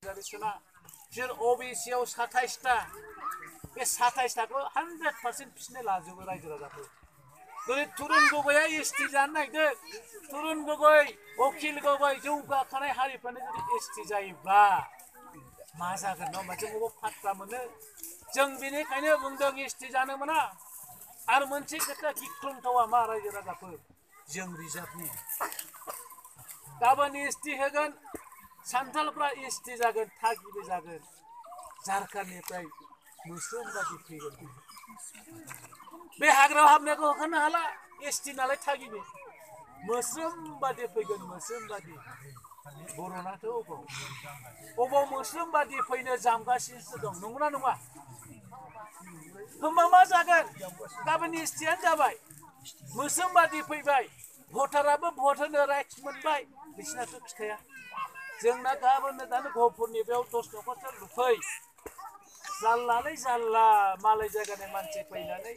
रिजार्वेशना बिसोर अबिसियाव 27टा बे 27टाखौ 100% बिसोरनो लाजोबो रायजो राजाफोर दिनै तुरुन गगैया एसटि जानो नागिरदों तुरुन गगै अखिल गगै जौगाखानाय हारिफ्रानो जुदि एसटि जायोब्ला मा जागोन नङा होमबा जों बबाव फात्ता मोनो जों बेनिखायनो बुंदों एसटि जानो मोना आरो मोनसे खोथा गिख्रंथावा मा रायजो राजाफोर जों रिजार्भनि गाबोन एसटि होगोन सान्थालफ्रा एसटि जागोन थागिबि जागोन झारखन्डनिफ्राय मोस्रोम बादि फैगोन बे हाग्रायाव हाबनायखौ होखारनो हाला एसटि नालाय थागिबि मोस्रोम बादि फैगोन मोस्रोम बादि बर'नाथ' अबाव मोस्रोम बादि फैनो जामगासिनोसो दं नंगौना नङा होमबा मा जागोन गाबोन एसटियानो जाबाय मोस्रोम बादि फैबाय भटाराबो भट होनो राइट्स मोनबाय बिसिनाथ' खिथाया जोंना गाबोननो दानो गहपुरनि बेयाव 10 न'खरसो लुफै जाल्लालै जाल्ला मालाय जायगानि मानसि फैनानै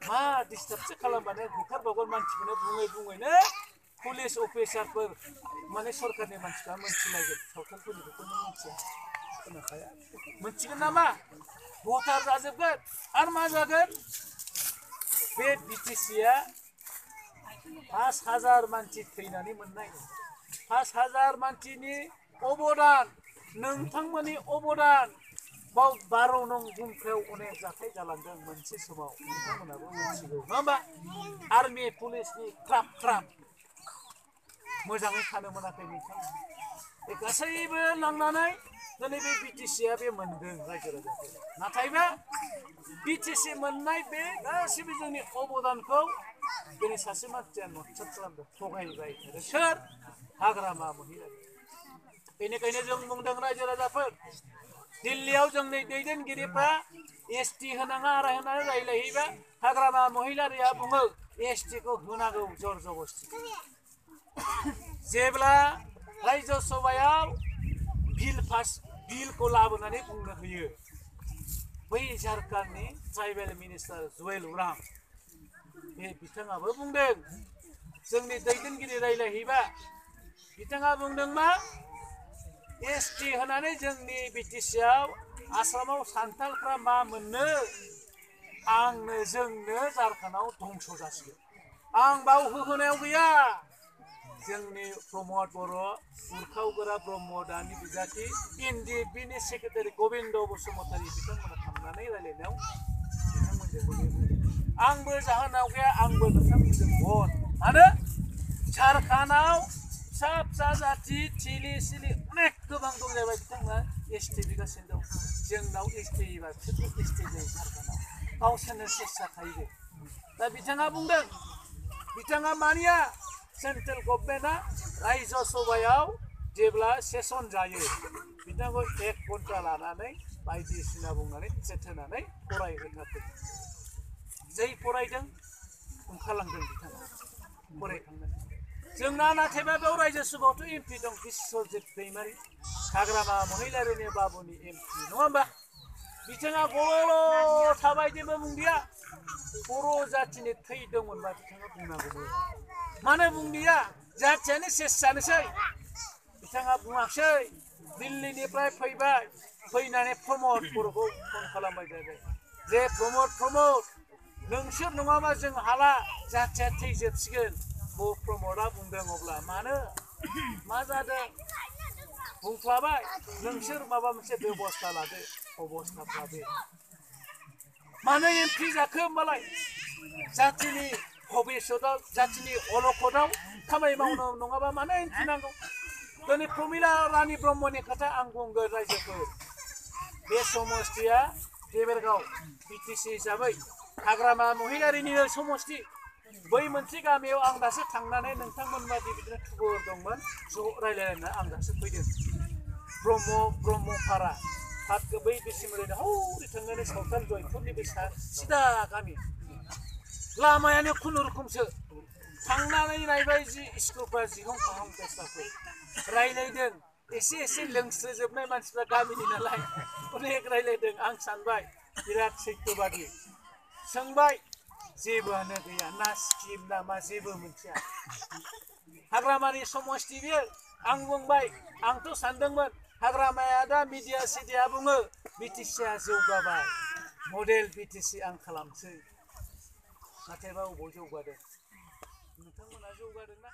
मा डिस्टार्बसो खालामबानो होखारबावगोन मानसिखौनो बुङै बुङैनो पुलिस अफिसारफोर माने सरकारनि मानसिफ्रा मोनथिलायगोन सावथालफोरनि बेखौनो मिथिया खोनाखाया मोनथिगोन नामा भटार जाजोबगोन आरो मा जागोन बे बिटिसिआ 5,000 मानसि थैनानै मोननाय 5,000 मानसिनि अबदान नोंथांमोननि अबदान बाव 12 नं गुंखायाव अनेक जाथाय जालांदों मोनसे समाव नोंथांमोनाबो मिथिगौ नङा होमबा आर्मि पुलिसनि ख्राब मोजाङै थानो मोनाखै नोंथांमोन बे गासैबो लांनानै दिनै बे बिटिसिआ बे मोनदों रायजो राजाफोर नाथायबा बिटिसि मोननाय बे गासैबो जोंनि अबदानखौ दिनै सासे मानसिया नटसाट खालामदों थगायबाय थादों सोर हाग्रामा महिलारि बेनिखायनो जों बुंदों रायजो राजाफोर दिल्लीयाव जोंनि दैदेनगिरिफ्रा एसटि होनाङा आरो होननानै रायलायहैबा हाग्रामा महिलारिया बुङो एसटिखौ होनांगौ जर जबस्ति जेब्ला रायजो सभायाव बिलखौ लाबोनानै बुंनो होयो बै झारखन्डनि ट्राइबेल मिनिस्टार जुवेल उरां बे बिथाङाबो बुंदों जोंनि दैदेनगिरि रायलायहैबा बिथाङा बुंदों मा एसटि होनानै जोंनि बिटिसिआव आसामाव सान्थालफ्रा मा मोननो जोंनो झारखन्डआव धंस जासिगोन आं बाव होहोनायाव गैया जोंनि प्रमद बर' उरखावगोरा ब्रह्म दानि बिजाथि एनडिएफबिनि सेक्रेटारि गबिन्द बसुमतारी बिथांमोना थांनानै रायलायनायाव बिथांमोनजों आंबो जाहोनाव गैया आंबो नोंथांमोनजों भट मानो झारखन्डआव फिसा फिसा जाथि थिलि सिलि अनेक गोबां दं जाबाय बिथांमोना एसटि बिगासिनो दं जोंनाव एसटि बा बिसोरबो एसटि जायो झारखन्डआव गावसोरनो सेस जाखायो दा बिथाङा बुंदों बिथाङा मानिया सेन्ट्रेल गभर्नमेन्टआ रायजो सभायाव जेब्ला सेसन जायो बिथांखौ 1 घन्टा लानानै बायदिसिना बुंनानै थ्रेट होनानै फरायहोथारदों जै फरायदों ओंखारलांदों बिथाङा फरायखांनानै जोंना नाथायबा बेयाव रायजो सभायावथ' एमपि दं बिश्वजित दैमारि हाग्रामा महिलारिनि बाबुनि एमपि नङा होमबा बिथाङा गल' थाबाय जेबो बुंदिया बर' जाथिनि थै दंमोनबा बिथाङा बुंनांगौमोन मानो बुंदिया जाथियानो सेस जानोसै बिथाङा बुङाखसै दिल्लीनिफ्राय फैबाय फैनानै प्रमद बर'खौ फन खालामबाय जाबाय जे प्रमद नोंसोर नङाबा जों हाला जाथिया थैजोबसिगोन प्रमदआ बुंदों अब्ला मानो मा जादों बुंफ्लाबाय नोंसोर माबा मोनसे बेबस्था लादो अबस्थाफ्रा बे मानो एमपि जाखो होमबालाय जाथिनि भबिष्यतआव जाथिनि अलखदाव खामानि मावनो नङाबा मानो एमपि नांगौ दिनै प्रमिला रानी ब्रह्मनि खोथा आं बुंगोन रायजोफोर बे समस्तिया देबरगाव बिटिसि हिसाबै हाग्रामा महिलारिनिनो समस्ति बै मोनसे गामियाव आं दासो थांनानै नोंथांमोन बादि बिदिनो थुबुर दंमोन ज' रायलायना आं दासो फैदों ब्रह्मपारा बै बिसिमरिनो हौरै थांनानै सावथाल जयपुरनि बे सिदा गामि लामायानो खुनुरुखुमसो थांनानै नायबाय जि स्कुलफ्रा जिहं फाहं बेस्राफोर रायलायदों एसे लोंस्रोजोबनाय मानसिफ्रा गामिनि नालाय अनेक रायलायदों आं सानबाय बिराद सैथोबादि सोंबाय जेबोआनो गैया ना स्किम ना मा जेबो मोनथिया हाग्रामानि समस्ति बियो आं बुंबाय आंथ' सानदोंमोन हाग्रामाया दा मिडिया सिडिया बुङो बिटिसिआ जौगाबाय मडेल बिटिसि आं खालामसै नाथायबा अबाव जौगादों नोंथांमोना जौगादोंना